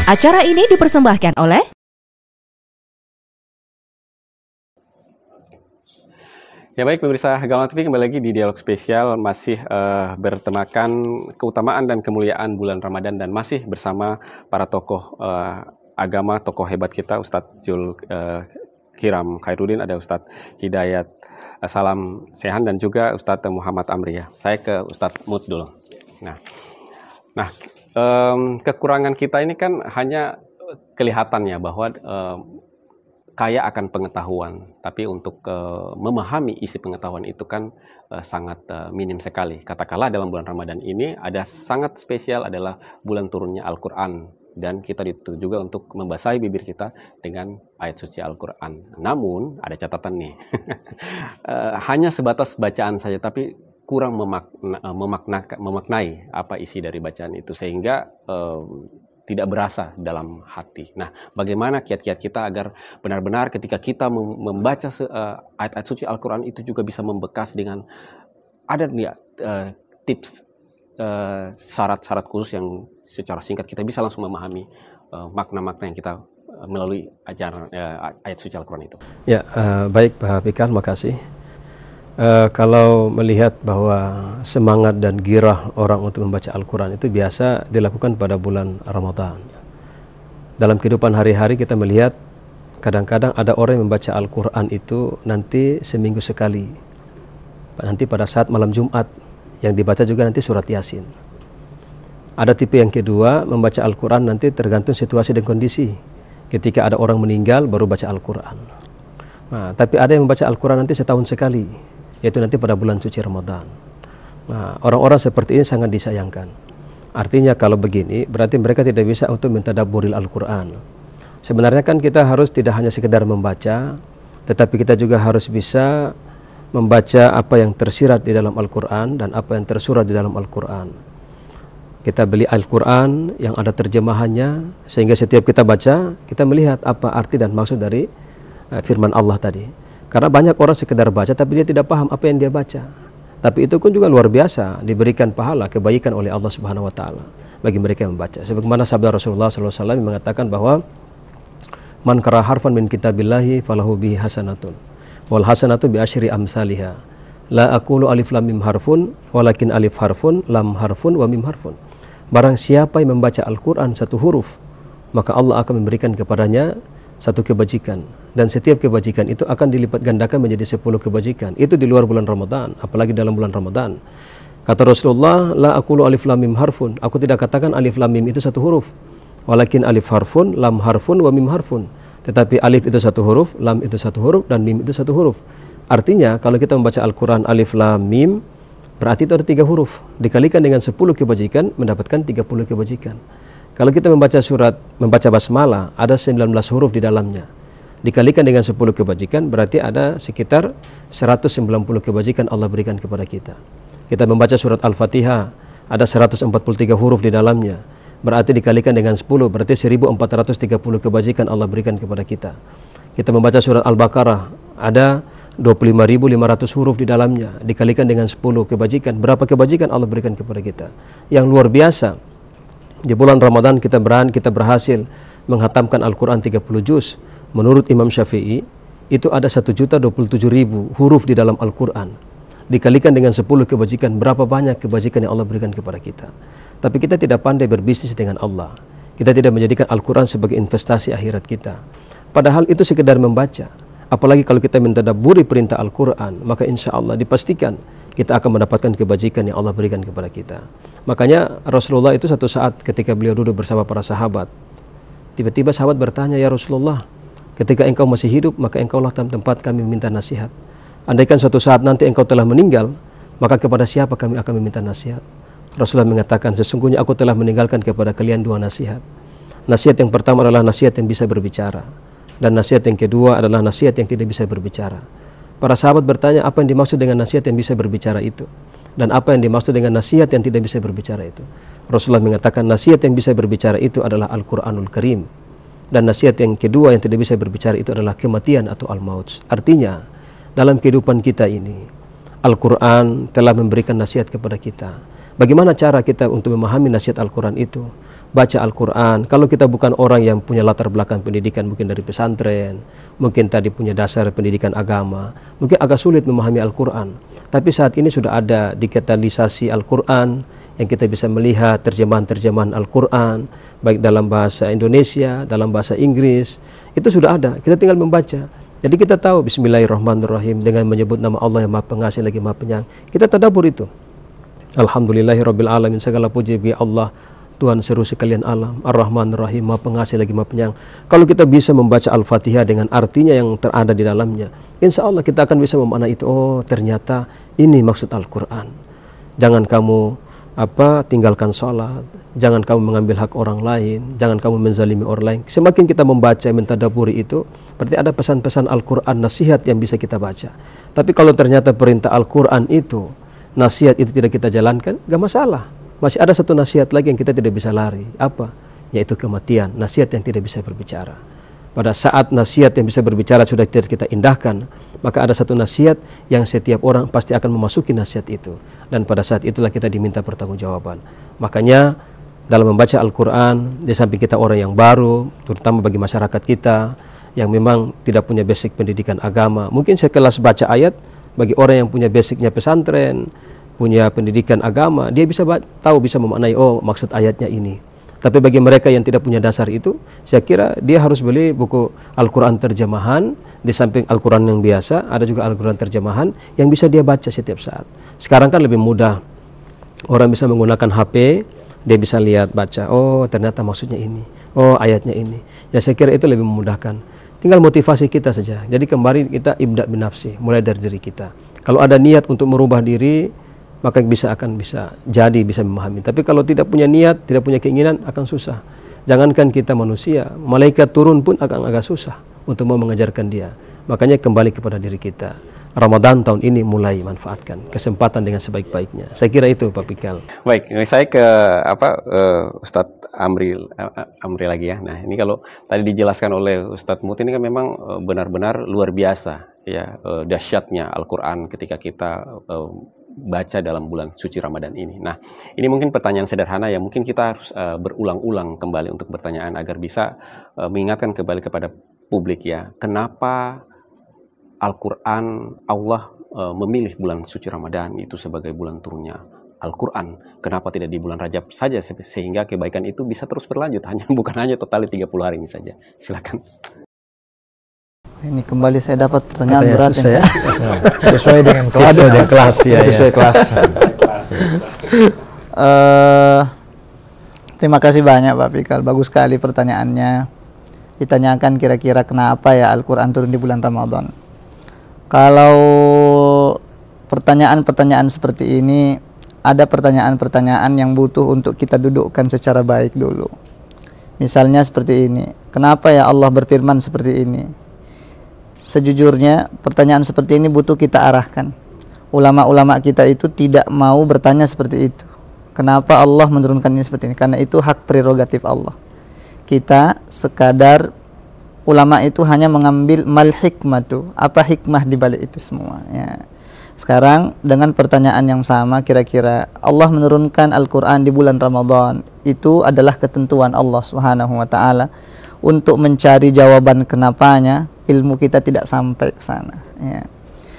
Acara ini dipersembahkan oleh Ya baik pemirsa Galang TV, kembali lagi di Dialog Spesial, masih bertemakan keutamaan dan kemuliaan bulan Ramadan dan masih bersama para tokoh agama, tokoh hebat kita, Ustadz Jul Kiram Khairuddin, ada Ustadz Hidayat Salam Sehan dan juga Ustadz Muhammad Amriyah. Saya ke Ustadz Mut dulu. Nah, kekurangan kita ini kan hanya kelihatannya bahwa kaya akan pengetahuan, tapi untuk memahami isi pengetahuan itu kan sangat minim sekali. Katakanlah dalam bulan Ramadan ini ada sangat spesial adalah bulan turunnya Al-Quran, dan kita dituntut juga untuk membasahi bibir kita dengan ayat suci Al-Quran. Namun ada catatan nih, hanya sebatas bacaan saja, tapi kurang memaknai apa isi dari bacaan itu, sehingga tidak berasa dalam hati. Nah, bagaimana kiat-kiat kita agar benar-benar ketika kita membaca ayat-ayat suci Al-Quran itu juga bisa membekas dengan ada tips, syarat-syarat khusus yang secara singkat kita bisa langsung memahami makna-makna yang kita melalui ajaran ayat suci Al-Quran itu. Ya, baik Pak Fikar, makasih. Kalau melihat bahwa semangat dan girah orang untuk membaca Al-Quran itu biasa dilakukan pada bulan Ramadan. Dalam kehidupan hari-hari kita melihat kadang-kadang ada orang yang membaca Al-Quran itu nanti seminggu sekali. Nanti pada saat malam Jumat yang dibaca juga nanti surat Yasin. Ada tipe yang kedua, membaca Al-Quran nanti tergantung situasi dan kondisi. Ketika ada orang meninggal baru baca Al-Quran. Nah, tapi ada yang membaca Al-Quran nanti setahun sekali, yaitu nanti pada bulan suci Ramadan. Nah, orang-orang seperti ini sangat disayangkan. Artinya kalau begini, berarti mereka tidak bisa untuk mentadabburil Al-Quran. Sebenarnya kan kita harus tidak hanya sekedar membaca, tetapi kita juga harus bisa membaca apa yang tersirat di dalam Al-Quran dan apa yang tersurat di dalam Al-Quran. Kita beli Al-Quran yang ada terjemahannya, sehingga setiap kita baca, kita melihat apa arti dan maksud dari firman Allah tadi. Karena banyak orang sekedar baca tapi dia tidak paham apa yang dia baca. Tapi itu pun juga luar biasa, diberikan pahala, kebaikan oleh Allah Subhanahu wa taala bagi mereka yang membaca. Sebagaimana sabda Rasulullah SAW yang mengatakan bahwa man qara harfan min kitabillahi falahu bihi hasanatun wal hasanatu bi asyri amsalihha. La aqulu alif lam mim harfun walakin alif harfun lam harfun wa mim harfun. Barang siapa yang membaca Al-Qur'an satu huruf, maka Allah akan memberikan kepadanya satu kebajikan, dan setiap kebajikan itu akan dilipat gandakan menjadi 10 kebajikan. Itu di luar bulan Ramadan, apalagi dalam bulan Ramadan. Kata Rasulullah, la aqulu alif lam mim harfun, aku tidak katakan alif lam mim itu satu huruf, walakin alif harfun, lam harfun, wa mim harfun. Tetapi alif itu satu huruf, lam itu satu huruf, dan mim itu satu huruf. Artinya kalau kita membaca Al-Quran alif lam mim, berarti itu ada 3 huruf, dikalikan dengan 10 kebajikan mendapatkan 30 kebajikan. Kalau kita membaca basmalah, ada 19 huruf di dalamnya. Dikalikan dengan 10 kebajikan, berarti ada sekitar 190 kebajikan Allah berikan kepada kita. Kita membaca surat Al-Fatihah, ada 143 huruf di dalamnya. Berarti dikalikan dengan 10, berarti 1430 kebajikan Allah berikan kepada kita. Kita membaca surat Al-Baqarah, ada 25.500 huruf di dalamnya. Dikalikan dengan 10 kebajikan, berapa kebajikan Allah berikan kepada kita. Yang luar biasa. Di bulan Ramadan kita berhasil menghatamkan Al-Quran 30 juz. Menurut Imam Syafi'i, itu ada 1.027.000 huruf di dalam Al-Quran. Dikalikan dengan 10 kebajikan, berapa banyak kebajikan yang Allah berikan kepada kita. Tapi kita tidak pandai berbisnis dengan Allah. Kita tidak menjadikan Al-Quran sebagai investasi akhirat kita. Padahal itu sekedar membaca. Apalagi kalau kita mentadabburi perintah Al-Quran, maka insya Allah dipastikan kita akan mendapatkan kebajikan yang Allah berikan kepada kita. Makanya Rasulullah itu satu saat ketika beliau duduk bersama para sahabat, tiba-tiba sahabat bertanya, ya Rasulullah, ketika engkau masih hidup, maka engkaulah tempat kami meminta nasihat. Andaikan suatu saat nanti engkau telah meninggal, maka kepada siapa kami akan meminta nasihat? Rasulullah mengatakan, sesungguhnya aku telah meninggalkan kepada kalian 2 nasihat. Nasihat yang pertama adalah nasihat yang bisa berbicara, dan nasihat yang kedua adalah nasihat yang tidak bisa berbicara. Para sahabat bertanya, apa yang dimaksud dengan nasihat yang bisa berbicara itu? Dan apa yang dimaksud dengan nasihat yang tidak bisa berbicara itu? Rasulullah mengatakan, nasihat yang bisa berbicara itu adalah Al-Quranul Karim. Dan nasihat yang kedua yang tidak bisa berbicara itu adalah kematian atau al-maut. Artinya, dalam kehidupan kita ini, Al-Quran telah memberikan nasihat kepada kita. Bagaimana cara kita untuk memahami nasihat Al-Quran itu? Baca Al-Quran. Kalau kita bukan orang yang punya latar belakang pendidikan, mungkin dari pesantren, mungkin tadi punya dasar pendidikan agama, mungkin agak sulit memahami Al-Quran. Tapi saat ini sudah ada digitalisasi Al-Quran, yang kita bisa melihat terjemahan-terjemahan Al-Quran, baik dalam bahasa Indonesia, dalam bahasa Inggris, itu sudah ada. Kita tinggal membaca. Jadi kita tahu Bismillahirrahmanirrahim dengan menyebut nama Allah yang Maha Pengasih lagi Maha Penyayang. Kita tadabbur itu. Alhamdulillahirabbil alamin, segala puji bagi Allah, Tuhan seru sekalian alam, Ar-Rahman Ar-Rahim, Maha Pengasih lagi Maha Penyayang. Kalau kita bisa membaca Al-Fatihah dengan artinya yang terada di dalamnya, insya Allah kita akan bisa memaknai itu. Oh, ternyata ini maksud Al-Quran. Jangan kamu tinggalkan sholat, jangan kamu mengambil hak orang lain, jangan kamu menzalimi orang lain. Semakin kita membaca, mentadaburi itu, berarti ada pesan-pesan Al-Quran, nasihat yang bisa kita baca. Tapi kalau ternyata perintah Al-Quran itu, nasihat itu tidak kita jalankan, gak masalah. Masih ada satu nasihat lagi yang kita tidak bisa lari. Apa? Yaitu kematian, nasihat yang tidak bisa berbicara. Pada saat nasihat yang bisa berbicara sudah tidak kita indahkan, maka ada satu nasihat yang setiap orang pasti akan memasuki nasihat itu. Dan pada saat itulah kita diminta pertanggungjawaban. Makanya dalam membaca Al-Quran, di samping kita orang yang baru, terutama bagi masyarakat kita yang memang tidak punya basic pendidikan agama, mungkin sekelas baca ayat, bagi orang yang punya basicnya pesantren, punya pendidikan agama, dia bisa tahu, bisa memaknai, oh maksud ayatnya ini. Tapi bagi mereka yang tidak punya dasar itu, saya kira dia harus beli buku Al-Quran terjemahan. Di samping Al-Quran yang biasa, ada juga Al-Quran terjemahan yang bisa dia baca setiap saat. Sekarang kan lebih mudah, orang bisa menggunakan HP, dia bisa lihat, baca, oh ternyata maksudnya ini, oh ayatnya ini. Ya saya kira itu lebih memudahkan. Tinggal motivasi kita saja. Jadi kembali kita ibda' binafsi, mulai dari diri kita. Kalau ada niat untuk merubah diri, maka bisa memahami. Tapi kalau tidak punya niat, tidak punya keinginan, akan susah. Jangankan kita manusia, malaikat turun pun akan agak susah untuk mau mengajarkan dia. Makanya kembali kepada diri kita. Ramadan tahun ini mulai manfaatkan kesempatan dengan sebaik-baiknya. Saya kira itu Pak Pikal. Baik, saya ke Ustadz Amri lagi ya. Nah, ini kalau tadi dijelaskan oleh Ustadz Mut ini kan memang benar-benar luar biasa ya, dahsyatnya Al-Qur'an ketika kita baca dalam bulan suci Ramadan ini. Nah, ini mungkin pertanyaan sederhana yang mungkin kita harus berulang-ulang kembali untuk bertanyaan agar bisa mengingatkan kembali kepada publik ya. Kenapa Al-Quran, Allah memilih bulan suci Ramadan itu sebagai bulan turunnya Al-Quran. Kenapa tidak di bulan Rajab saja sehingga kebaikan itu bisa terus berlanjut, bukan hanya total 30 hari ini saja. Silakan. Ini kembali saya dapat pertanyaan berat ya. Sesuai dengan kelas. Sesuai kelas. Terima kasih banyak Pak Pikal, bagus sekali pertanyaannya. Ditanyakan kira-kira kenapa ya Al-Quran turun di bulan Ramadan. Kalau pertanyaan-pertanyaan seperti ini, ada pertanyaan-pertanyaan yang butuh untuk kita dudukkan secara baik dulu. Misalnya seperti ini, kenapa ya Allah berfirman seperti ini? Sejujurnya pertanyaan seperti ini butuh kita arahkan. Ulama-ulama kita itu tidak mau bertanya seperti itu. Kenapa Allah menurunkan ini seperti ini? Karena itu hak prerogatif Allah. Kita sekadar, ulama itu hanya mengambil mal hikmatu, apa hikmah di balik itu semua ya. Sekarang dengan pertanyaan yang sama, kira-kira Allah menurunkan Al-Quran di bulan Ramadan itu adalah ketentuan Allah Subhanahu wa ta'ala. Untuk mencari jawaban kenapanya, ilmu kita tidak sampai ke sana ya.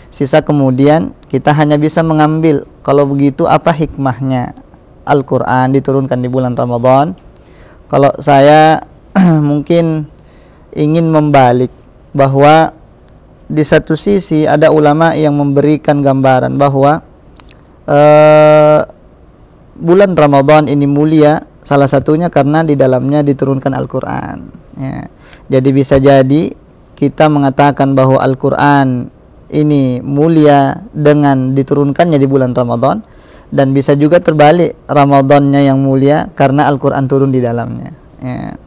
Sisa kemudian kita hanya bisa mengambil, kalau begitu apa hikmahnya Al-Quran diturunkan di bulan Ramadan. Kalau saya mungkin ingin membalik, bahwa di satu sisi ada ulama yang memberikan gambaran bahwa bulan Ramadan ini mulia, salah satunya karena di dalamnya diturunkan Al-Quran ya. Jadi bisa jadi kita mengatakan bahwa Al-Quran ini mulia dengan diturunkannya di bulan Ramadan, dan bisa juga terbalik, Ramadannya yang mulia karena Al-Quran turun di dalamnya ya.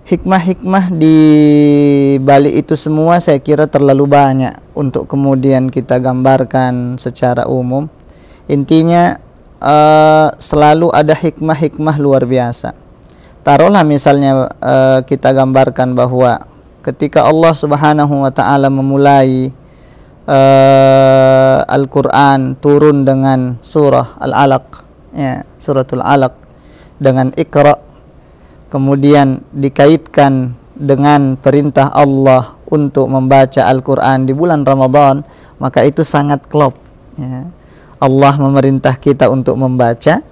Hikmah-hikmah di balik itu semua saya kira terlalu banyak untuk kemudian kita gambarkan secara umum. Intinya selalu ada hikmah-hikmah luar biasa. Taruhlah misalnya kita gambarkan bahwa ketika Allah Subhanahu wa ta'ala memulai Al-Quran turun dengan surah Al-Alaq, ya, suratul Alaq dengan Iqra, kemudian dikaitkan dengan perintah Allah untuk membaca Al-Quran di bulan Ramadan, maka itu sangat klop, ya. Allah memerintah kita untuk membaca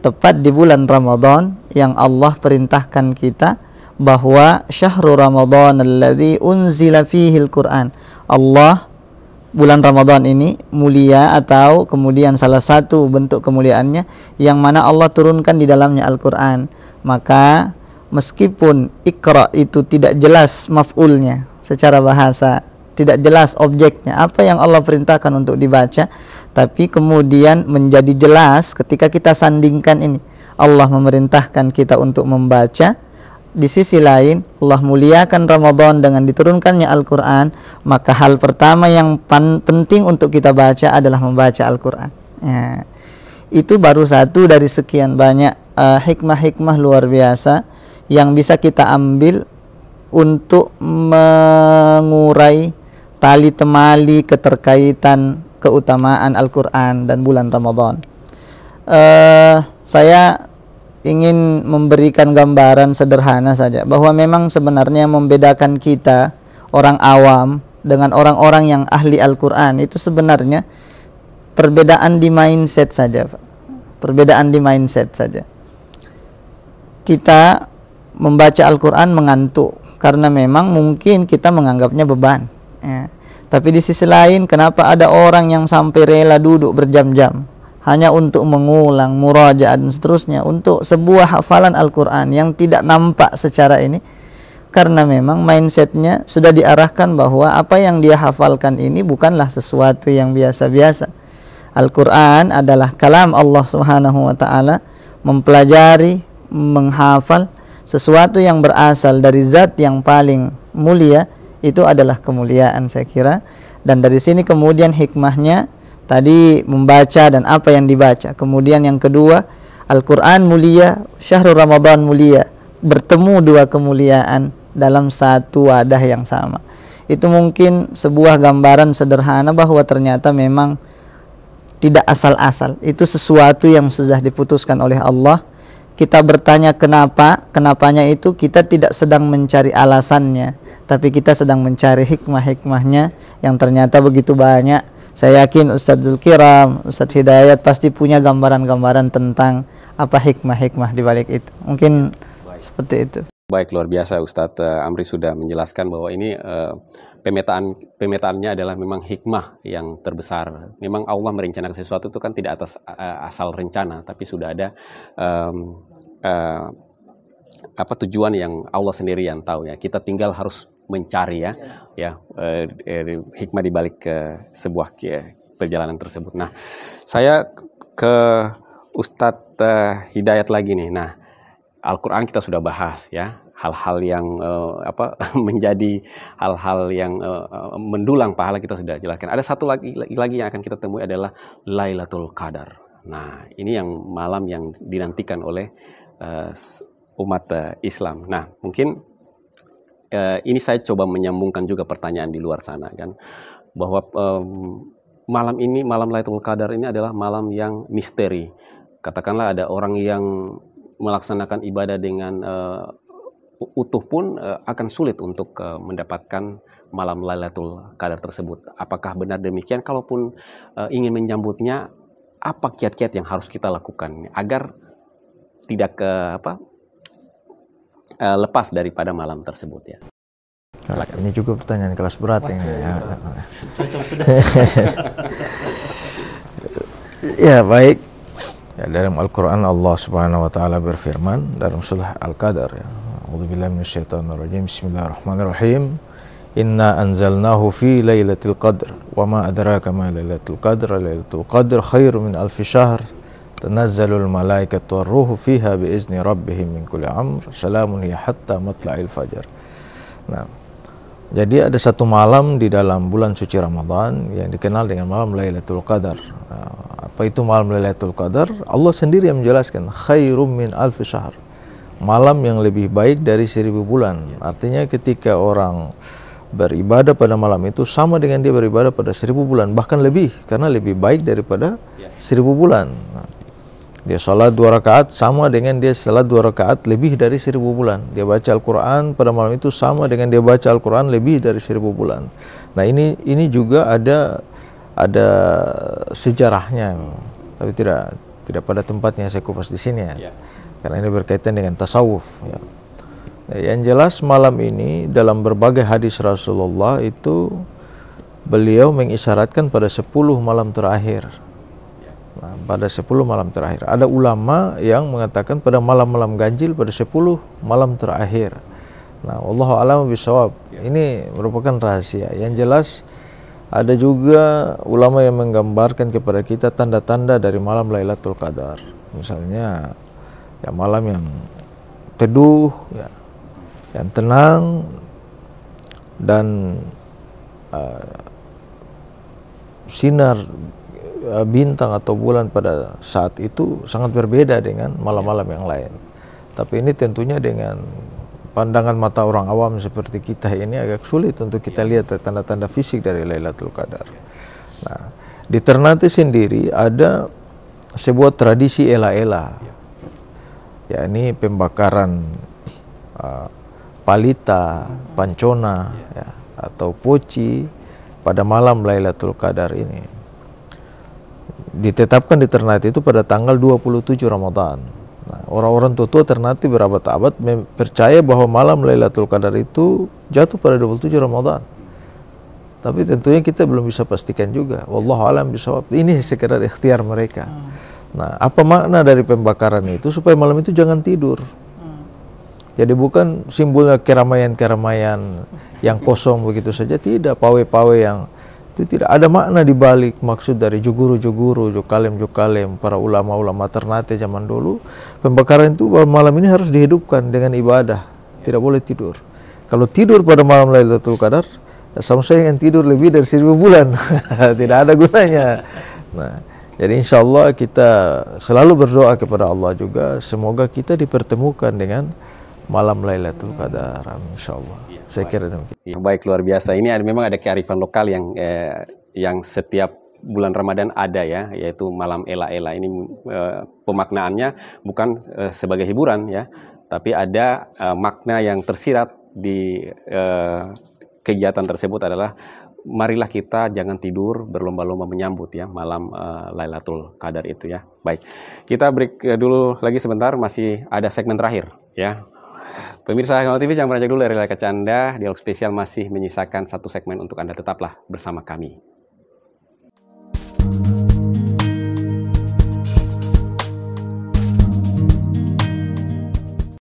tepat di bulan Ramadan yang Allah perintahkan kita bahwa syahrul Ramadan alladzi unzila fihi al-Quran. Allah, bulan Ramadan ini mulia, atau kemudian salah satu bentuk kemuliaannya yang mana Allah turunkan di dalamnya Al-Quran. Maka meskipun Iqra itu tidak jelas maf'ulnya secara bahasa, tidak jelas objeknya, apa yang Allah perintahkan untuk dibaca, tapi kemudian menjadi jelas ketika kita sandingkan ini. Allah memerintahkan kita untuk membaca, di sisi lain Allah muliakan Ramadan dengan diturunkannya Al-Quran, maka hal pertama yang penting untuk kita baca adalah membaca Al-Quran, ya. Itu baru satu dari sekian banyak hikmah-hikmah luar biasa yang bisa kita ambil untuk mengurai tali temali keterkaitan keutamaan Al-Quran dan bulan Ramadan. Saya ingin memberikan gambaran sederhana saja bahwa memang sebenarnya membedakan kita orang awam dengan orang-orang yang ahli Al-Quran itu sebenarnya perbedaan di mindset saja, Pak. Perbedaan di mindset saja. Kita membaca Al-Quran mengantuk karena memang mungkin kita menganggapnya beban, ya. Tapi di sisi lain, kenapa ada orang yang sampai rela duduk berjam-jam hanya untuk mengulang, murajaah dan seterusnya untuk sebuah hafalan Al-Quran yang tidak nampak secara ini? Karena memang mindsetnya sudah diarahkan bahwa apa yang dia hafalkan ini bukanlah sesuatu yang biasa-biasa. Al-Quran adalah kalam Allah Subhanahu wa Ta'ala. Mempelajari, menghafal sesuatu yang berasal dari zat yang paling mulia, itu adalah kemuliaan, saya kira. Dan dari sini kemudian hikmahnya tadi membaca dan apa yang dibaca. Kemudian yang kedua, Al-Quran mulia, syahrul Ramadan mulia, bertemu dua kemuliaan dalam satu wadah yang sama. Itu mungkin sebuah gambaran sederhana bahwa ternyata memang tidak asal-asal, itu sesuatu yang sudah diputuskan oleh Allah. Kita bertanya kenapa, kenapanya itu kita tidak sedang mencari alasannya, tapi kita sedang mencari hikmah-hikmahnya yang ternyata begitu banyak. Saya yakin Ustadzul Kiram, Ustadz Hidayat pasti punya gambaran-gambaran tentang apa hikmah-hikmah di balik itu. Mungkin seperti itu. Baik, luar biasa Ustadz Amri sudah menjelaskan bahwa ini pemetaannya adalah memang hikmah yang terbesar. Memang Allah merencanakan sesuatu itu kan tidak atas asal rencana, tapi sudah ada tujuan yang Allah sendiri yang tahu, ya. Kita tinggal harus mencari, hikmah di balik sebuah perjalanan tersebut. Nah, saya ke Ustadz Hidayat lagi nih. Nah, Al-Quran kita sudah bahas, ya, hal-hal yang menjadi hal-hal yang mendulang pahala kita sudah jelaskan. Ada satu lagi yang akan kita temui adalah Lailatul Qadar. Nah, ini yang malam yang dinantikan oleh umat Islam. Nah, mungkin ini saya coba menyambungkan juga pertanyaan di luar sana, kan, bahwa malam ini, malam Lailatul Qadar ini adalah malam yang misteri. Katakanlah ada orang yang melaksanakan ibadah dengan utuh pun akan sulit untuk mendapatkan malam Lailatul Qadar tersebut. Apakah benar demikian? Kalaupun ingin menyambutnya, apa kiat-kiat yang harus kita lakukan agar tidak lepas daripada malam tersebut, ya? Ini juga pertanyaan kelas berat ini. Ya, baik. Ya, dalam Al-Quran Allah Subhanahu wa Ta'ala berfirman dalam surah Al-Qadar, ya. A'udzubillahi minasyaitonirrajim. Bismillahirrahmanirrahim. Inna anzalnahu fi lailatul qadr wa ma adraka ma lailatul qadr. Lailatul qadr khairum min alfi syahr. Tanazzalul malaikatu war-ruhu fiha biizni rabbihim min kulli amr. Salamun hiya hatta matla'il fajar. Nah, jadi ada satu malam di dalam bulan suci Ramadan yang dikenal dengan malam Lailatul Qadar. Apa itu malam Lailatul Qadar? Allah sendiri yang menjelaskan, khairum min alfi syahr. Malam yang lebih baik dari 1000 bulan. Artinya ketika orang beribadah pada malam itu sama dengan dia beribadah pada 1000 bulan, bahkan lebih, karena lebih baik daripada 1000 bulan. Nah, dia sholat 2 rakaat sama dengan dia sholat 2 rakaat lebih dari 1000 bulan. Dia baca Al-Quran pada malam itu sama dengan dia baca Al-Quran lebih dari 1000 bulan. Nah ini juga ada sejarahnya, tapi tidak pada tempatnya saya kupas di sini ya, karena ini berkaitan dengan tasawuf. Ya. Yang jelas malam ini dalam berbagai hadis Rasulullah itu beliau mengisyaratkan pada 10 malam terakhir. Nah, pada 10 malam terakhir. Ada ulama yang mengatakan pada malam-malam ganjil pada 10 malam terakhir. Nah, wallahu a'lam bishawab. Ini merupakan rahasia. Yang jelas ada juga ulama yang menggambarkan kepada kita tanda-tanda dari malam Lailatul Qadar. Misalnya ya malam yang teduh, ya, yang tenang, dan sinar bintang atau bulan pada saat itu sangat berbeda dengan malam-malam yang lain. Tapi ini tentunya dengan pandangan mata orang awam seperti kita ini agak sulit untuk kita lihat tanda-tanda fisik dari Lailatul Qadar. Nah, di Ternate sendiri ada sebuah tradisi ela-ela, yakni pembakaran palita, pancona, ya, atau poci pada malam Lailatul Qadar ini. Ditetapkan di Ternate itu pada tanggal 27 Ramadan. Nah, orang-orang tua Ternate berabad-abad percaya bahwa malam Lailatul Qadar itu jatuh pada 27 Ramadan. Tapi tentunya kita belum bisa pastikan juga. Wallahu a'lam bishawab. Ini sekedar ikhtiar mereka. Nah, apa makna dari pembakaran itu? Supaya malam itu jangan tidur. Jadi bukan simbolnya keramaian-keramaian yang kosong begitu saja, tidak, pawe-pawe yang itu tidak ada makna di balik maksud dari juguru-juguru, jukalem-jukalem, para ulama-ulama Ternate zaman dulu. Pembakaran itu malam ini harus dihidupkan dengan ibadah, tidak boleh tidur. Kalau tidur pada malam Lailatul Qadar, sama saya yang tidur lebih dari 1000 bulan, tidak ada gunanya. Nah, jadi insya Allah kita selalu berdoa kepada Allah juga, semoga kita dipertemukan dengan malam Lailatul Qadar, insyaallah. Saya kira demikian. Ya, baik, luar biasa. Ini memang ada kearifan lokal yang setiap bulan Ramadan ada ya, yaitu malam ela-ela. Ini pemaknaannya bukan sebagai hiburan ya, tapi ada makna yang tersirat di kegiatan tersebut adalah marilah kita jangan tidur, berlomba-lomba menyambut ya malam Lailatul Qadar itu ya. Baik, kita break dulu lagi sebentar, masih ada segmen terakhir ya. Pemirsa Gamal TV, jangan beranjak dulu dari layar kaca Anda. Dialog spesial masih menyisakan satu segmen untuk Anda, tetaplah bersama kami.